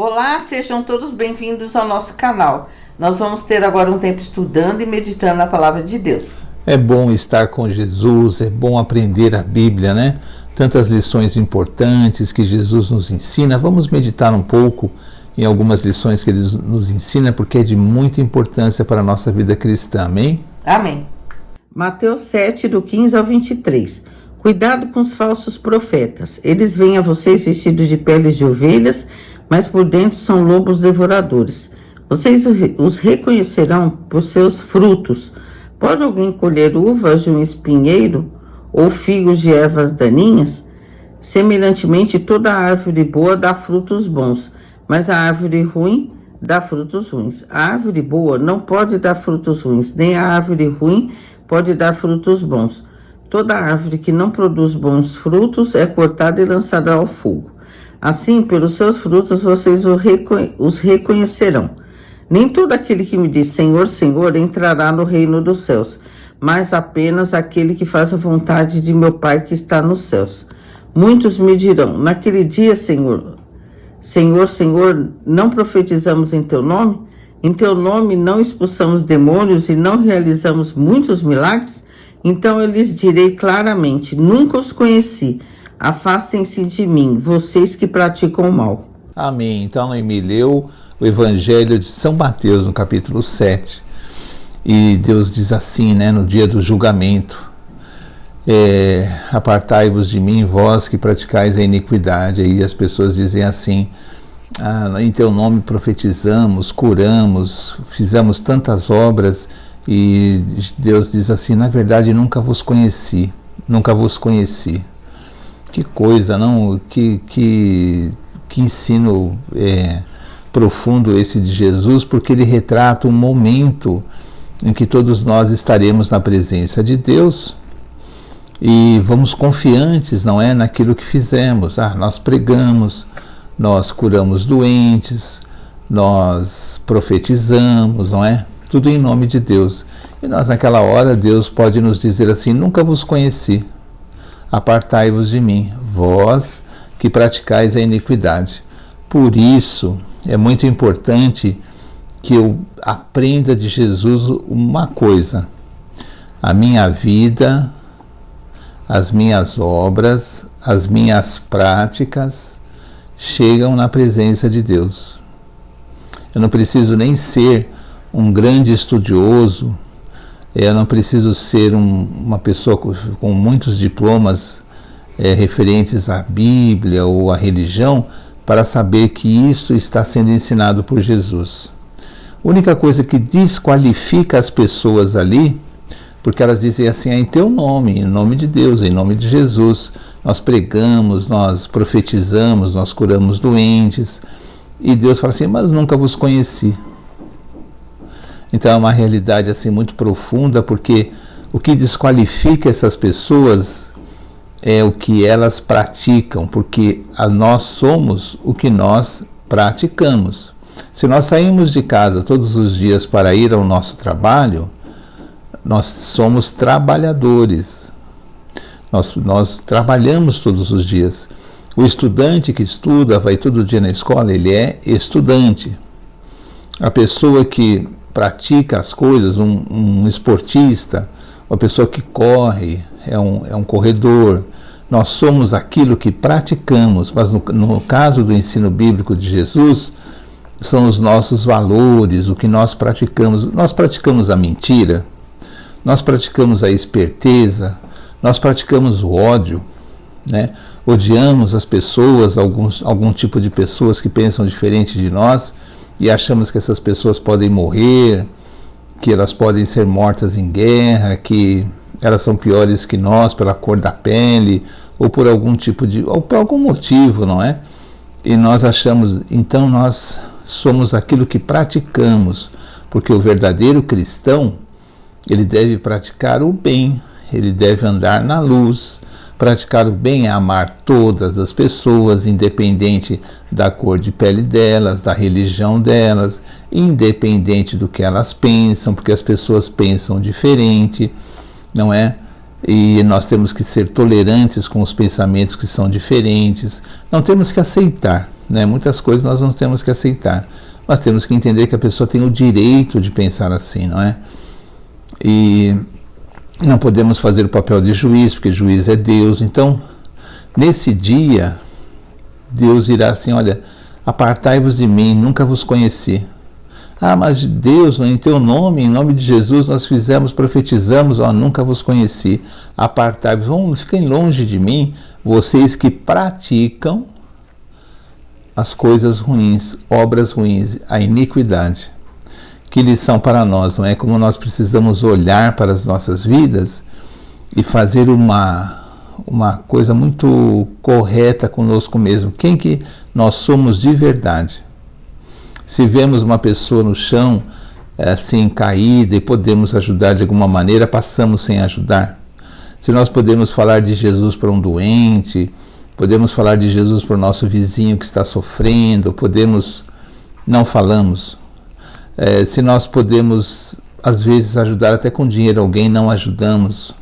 Olá, sejam todos bem-vindos ao nosso canal. Nós vamos ter agora um tempo estudando e meditando na Palavra de Deus. É bom estar com Jesus, é bom aprender a Bíblia, né? Tantas lições importantes que Jesus nos ensina. Vamos meditar um pouco em algumas lições que Ele nos ensina, porque é de muita importância para a nossa vida cristã, amém? Amém. Mateus 7, do 15 ao 23. Cuidado com os falsos profetas. Eles vêm a vocês vestidos de peles de ovelhas, mas por dentro são lobos devoradores. Vocês os reconhecerão por seus frutos. Pode alguém colher uvas de um espinheiro ou figos de ervas daninhas? Semelhantemente, toda árvore boa dá frutos bons, mas a árvore ruim dá frutos ruins. A árvore boa não pode dar frutos ruins, nem a árvore ruim pode dar frutos bons. Toda árvore que não produz bons frutos é cortada e lançada ao fogo. Assim, pelos seus frutos, vocês os reconhecerão. Nem todo aquele que me diz Senhor, Senhor entrará no reino dos céus, mas apenas aquele que faz a vontade de meu Pai que está nos céus. Muitos me dirão, naquele dia, Senhor, Senhor, Senhor, não profetizamos em teu nome? Em teu nome não expulsamos demônios e não realizamos muitos milagres? Então eu lhes direi claramente, nunca os conheci. Afastem-se de mim, vocês que praticam o mal. Amém. Então, Noemi leu o Evangelho de São Mateus, no capítulo 7. E Deus diz assim, né, no dia do julgamento: apartai-vos de mim, vós que praticais a iniquidade. Aí as pessoas dizem assim: em teu nome profetizamos, curamos, fizemos tantas obras. E Deus diz assim: na verdade nunca vos conheci, nunca vos conheci. Que coisa, não? Que ensino profundo esse de Jesus, porque ele retrata um momento em que todos nós estaremos na presença de Deus e vamos confiantes, não é, naquilo que fizemos. Nós pregamos, nós curamos doentes, nós profetizamos, não é? Tudo em nome de Deus. E nós naquela hora, Deus pode nos dizer assim: nunca vos conheci. Apartai-vos de mim, vós que praticais a iniquidade. Por isso, é muito importante que eu aprenda de Jesus uma coisa: a minha vida, as minhas obras, as minhas práticas chegam na presença de Deus. Eu não preciso nem ser um grande estudioso, eu não preciso ser uma pessoa com muitos diplomas referentes à Bíblia ou à religião para saber que isso está sendo ensinado por Jesus. A única coisa que desqualifica as pessoas ali, porque elas dizem assim: em teu nome, em nome de Deus, em nome de Jesus, nós pregamos, nós profetizamos, nós curamos doentes. E Deus fala assim: mas nunca vos conheci. Então é uma realidade assim muito profunda, porque o que desqualifica essas pessoas é o que elas praticam, porque nós somos o que nós praticamos. Se nós saímos de casa todos os dias para ir ao nosso trabalho, nós somos trabalhadores. Nós trabalhamos todos os dias. O estudante que estuda, vai todo dia na escola, ele é estudante. A pessoa que pratica as coisas, um esportista, uma pessoa que corre, é um corredor. Nós somos aquilo que praticamos, mas no caso do ensino bíblico de Jesus, são os nossos valores, o que nós praticamos. Nós praticamos a mentira, nós praticamos a esperteza, nós praticamos o ódio, né? Odiamos as pessoas, algum tipo de pessoas que pensam diferente de nós, e achamos que essas pessoas podem morrer, que elas podem ser mortas em guerra, que elas são piores que nós pela cor da pele, ou por algum ou por algum motivo, não é? E nós achamos, então nós somos aquilo que praticamos, porque o verdadeiro cristão, ele deve praticar o bem, ele deve andar na luz. Praticar o bem é amar todas as pessoas, independente da cor de pele delas, da religião delas, independente do que elas pensam, porque as pessoas pensam diferente, não é? E nós temos que ser tolerantes com os pensamentos que são diferentes. Não temos que aceitar, né? Muitas coisas nós não temos que aceitar, mas temos que entender que a pessoa tem o direito de pensar assim, não é? E não podemos fazer o papel de juiz, porque juiz é Deus. Então, nesse dia, Deus irá assim, olha, apartai-vos de mim, nunca vos conheci. Ah, mas Deus, em teu nome, em nome de Jesus, nós fizemos, profetizamos, ó, nunca vos conheci. Apartai-vos, fiquem longe de mim, vocês que praticam as coisas ruins, obras ruins, a iniquidade. Que lição para nós, não é? Como nós precisamos olhar para as nossas vidas e fazer uma coisa muito correta conosco mesmo. Quem que nós somos de verdade? Se vemos uma pessoa no chão, assim, caída, e podemos ajudar de alguma maneira, passamos sem ajudar. Se nós podemos falar de Jesus para um doente, podemos falar de Jesus para o nosso vizinho que está sofrendo, não falamos. Se nós podemos, às vezes, ajudar até com dinheiro alguém, não ajudamos.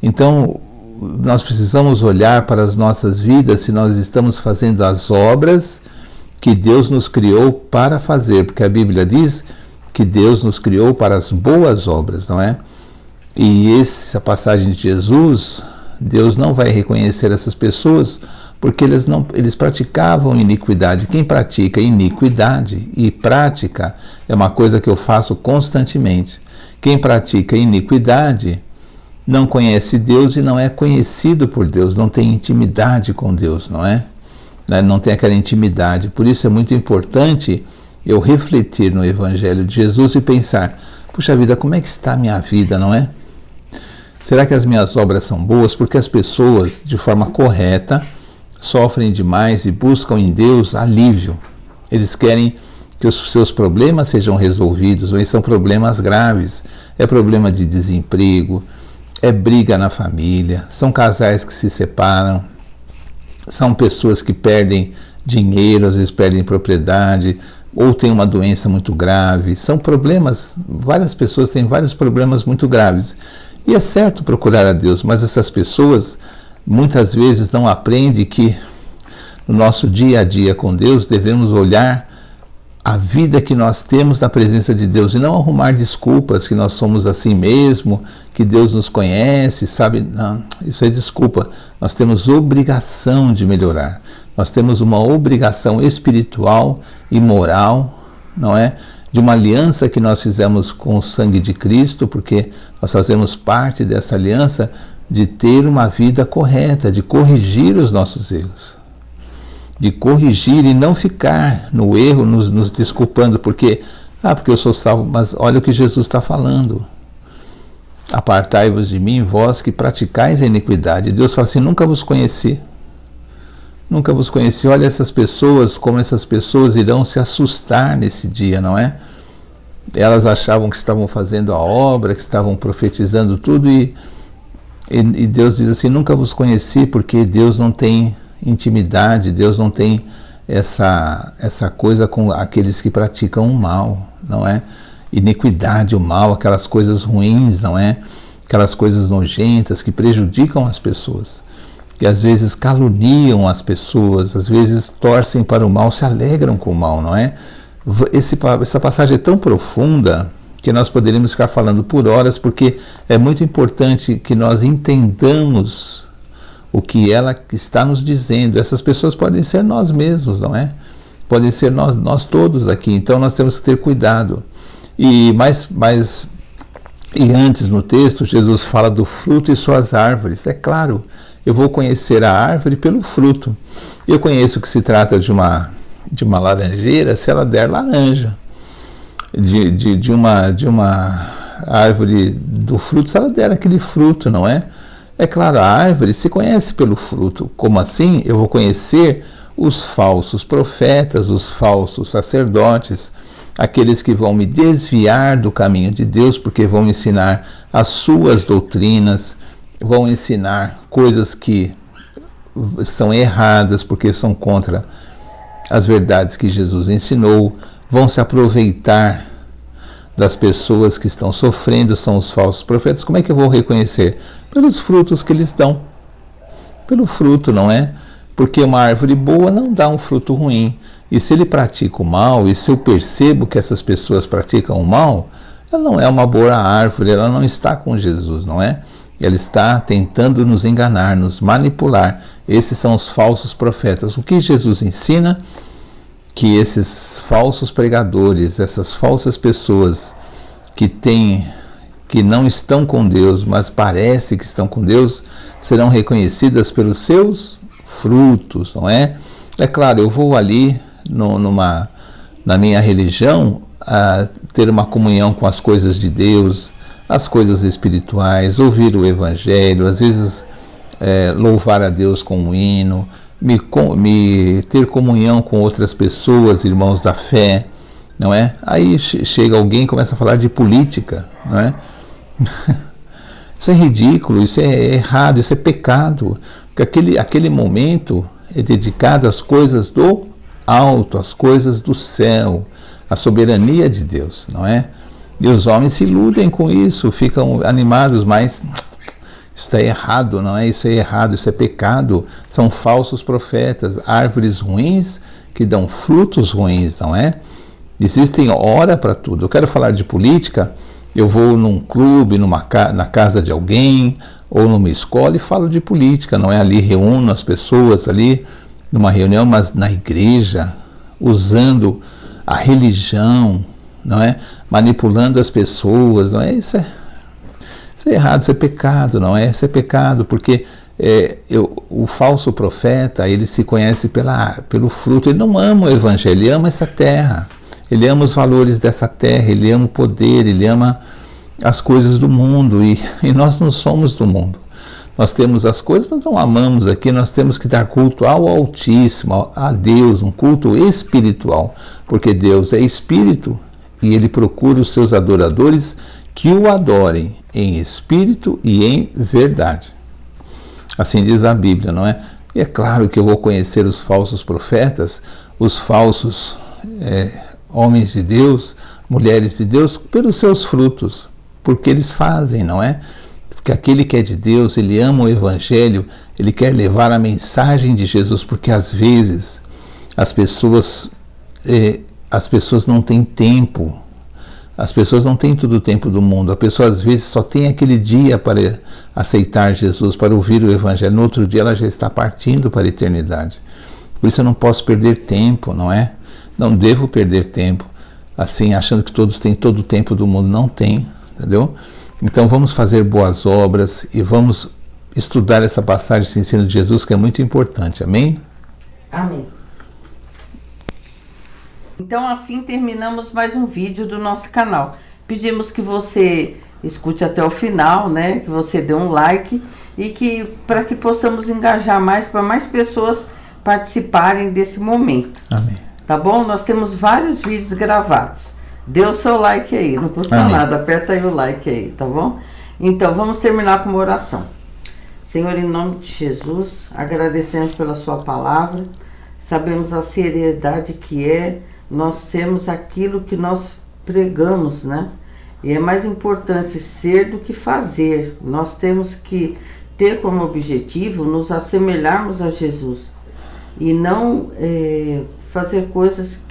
Então, nós precisamos olhar para as nossas vidas se nós estamos fazendo as obras que Deus nos criou para fazer, porque a Bíblia diz que Deus nos criou para as boas obras, não é? E essa passagem de Jesus, Deus não vai reconhecer essas pessoas porque eles praticavam iniquidade. Quem pratica iniquidade e prática é uma coisa que eu faço constantemente. Quem pratica iniquidade não conhece Deus e não é conhecido por Deus, não tem intimidade com Deus, não é? Não tem aquela intimidade. Por isso é muito importante eu refletir no Evangelho de Jesus e pensar, puxa vida, como é que está a minha vida, não é? Será que as minhas obras são boas? Porque as pessoas, de forma correta, sofrem demais e buscam em Deus alívio. Eles querem que os seus problemas sejam resolvidos, mas são problemas graves. É problema de desemprego, é briga na família, são casais que se separam, são pessoas que perdem dinheiro, às vezes perdem propriedade, ou têm uma doença muito grave. São problemas, várias pessoas têm vários problemas muito graves. E é certo procurar a Deus, mas essas pessoas muitas vezes não aprendem que no nosso dia a dia com Deus devemos olhar a vida que nós temos na presença de Deus e não arrumar desculpas que nós somos assim mesmo, que Deus nos conhece, sabe? Não, isso é desculpa. Nós temos obrigação de melhorar. Nós temos uma obrigação espiritual e moral, não é? De uma aliança que nós fizemos com o sangue de Cristo, porque nós fazemos parte dessa aliança de ter uma vida correta, de corrigir os nossos erros. De corrigir e não ficar no erro, nos desculpando, porque eu sou salvo, mas olha o que Jesus está falando. Apartai-vos de mim, vós que praticais a iniquidade. Deus fala assim, nunca vos conheci. Nunca vos conheci. Olha essas pessoas, como essas pessoas irão se assustar nesse dia, não é? Elas achavam que estavam fazendo a obra, que estavam profetizando tudo e Deus diz assim, nunca vos conheci, porque Deus não tem intimidade, Deus não tem essa coisa com aqueles que praticam o mal, não é? Iniquidade, o mal, aquelas coisas ruins, não é? Aquelas coisas nojentas que prejudicam as pessoas. Que às vezes caluniam as pessoas, às vezes torcem para o mal, se alegram com o mal, não é? Essa passagem é tão profunda que nós poderíamos ficar falando por horas, porque é muito importante que nós entendamos o que ela está nos dizendo. Essas pessoas podem ser nós mesmos, não é? Podem ser nós todos aqui, então nós temos que ter cuidado. E antes no texto, Jesus fala do fruto e suas árvores. É claro, eu vou conhecer a árvore pelo fruto. Eu conheço que se trata de uma laranjeira se ela der laranja. De uma árvore do fruto, se ela der aquele fruto, não é? É claro, a árvore se conhece pelo fruto. Como assim? Eu vou conhecer os falsos profetas, os falsos sacerdotes, aqueles que vão me desviar do caminho de Deus, porque vão ensinar as suas doutrinas, vão ensinar coisas que são erradas, porque são contra as verdades que Jesus ensinou, vão se aproveitar das pessoas que estão sofrendo, são os falsos profetas. Como é que eu vou reconhecer? Pelos frutos que eles dão. Pelo fruto, não é? Porque uma árvore boa não dá um fruto ruim. E se ele pratica o mal, e se eu percebo que essas pessoas praticam o mal, ela não é uma boa árvore, ela não está com Jesus, não é? Ela está tentando nos enganar, nos manipular. Esses são os falsos profetas. O que Jesus ensina? Que esses falsos pregadores, essas falsas pessoas que não estão com Deus, mas parece que estão com Deus, serão reconhecidas pelos seus frutos, não é? É claro, eu vou ali na minha religião ter uma comunhão com as coisas de Deus, as coisas espirituais, ouvir o Evangelho, às vezes louvar a Deus com um hino, ter comunhão com outras pessoas, irmãos da fé, não é? Aí chega alguém e começa a falar de política, não é? Isso é ridículo, isso é errado, isso é pecado, porque aquele momento é dedicado às coisas do alto, às coisas do céu, à soberania de Deus, não é? E os homens se iludem com isso, ficam animados, mas isso está errado, não é? Isso é errado, isso é pecado. São falsos profetas, árvores ruins que dão frutos ruins, não é? Existem hora para tudo. Eu quero falar de política, eu vou num clube, na casa de alguém, ou numa escola e falo de política, não é? Ali reúno as pessoas ali numa reunião, mas na igreja, usando a religião, não é? Manipulando as pessoas, não é? Isso é errado, isso é pecado, não é? Isso é pecado, porque o falso profeta, ele se conhece pelo fruto, ele não ama o evangelho, ele ama essa terra, ele ama os valores dessa terra, ele ama o poder, ele ama as coisas do mundo, e nós não somos do mundo. Nós temos as coisas, mas não amamos aqui, nós temos que dar culto ao Altíssimo, a Deus, um culto espiritual, porque Deus é espírito e ele procura os seus adoradores que o adorem em espírito e em verdade. Assim diz a Bíblia, não é? E é claro que eu vou conhecer os falsos profetas, os falsos homens de Deus, mulheres de Deus, pelos seus frutos, porque eles fazem, não é? Porque aquele que é de Deus, ele ama o Evangelho, ele quer levar a mensagem de Jesus, porque às vezes as pessoas não têm tempo, as pessoas não têm todo o tempo do mundo, a pessoa às vezes só tem aquele dia para aceitar Jesus, para ouvir o Evangelho, no outro dia ela já está partindo para a eternidade. Por isso eu não posso perder tempo, não é? Não devo perder tempo, assim, achando que todos têm todo o tempo do mundo. Não tem, entendeu? Então vamos fazer boas obras e vamos estudar essa passagem, esse ensino de Jesus, que é muito importante. Amém? Amém. Então assim terminamos mais um vídeo do nosso canal. Pedimos que você escute até o final, né? Que você dê um like e para que possamos engajar mais, para mais pessoas participarem desse momento. Amém. Tá bom? Nós temos vários vídeos gravados. Dê o seu like aí, não custa nada, aperta aí o like aí, tá bom? Então, vamos terminar com uma oração. Senhor, em nome de Jesus, agradecemos pela sua palavra, sabemos a seriedade que nós temos aquilo que nós pregamos, né? E é mais importante ser do que fazer. Nós temos que ter como objetivo nos assemelharmos a Jesus e não fazer coisas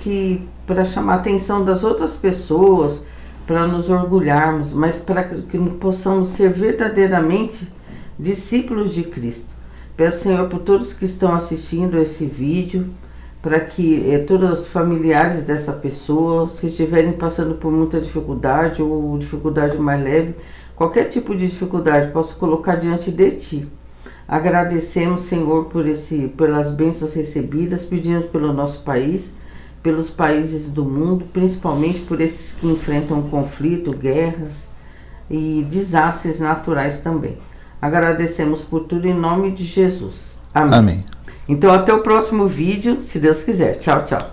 para chamar a atenção das outras pessoas, para nos orgulharmos, mas para que possamos ser verdadeiramente discípulos de Cristo. Peço, Senhor, por todos que estão assistindo esse vídeo, para que todos os familiares dessa pessoa, se estiverem passando por muita dificuldade ou dificuldade mais leve, qualquer tipo de dificuldade, posso colocar diante de Ti. Agradecemos, Senhor, pelas bênçãos recebidas, pedimos pelo nosso país, pelos países do mundo, principalmente por esses que enfrentam conflito, guerras e desastres naturais também. Agradecemos por tudo em nome de Jesus. Amém. Amém. Então até o próximo vídeo, se Deus quiser. Tchau, tchau.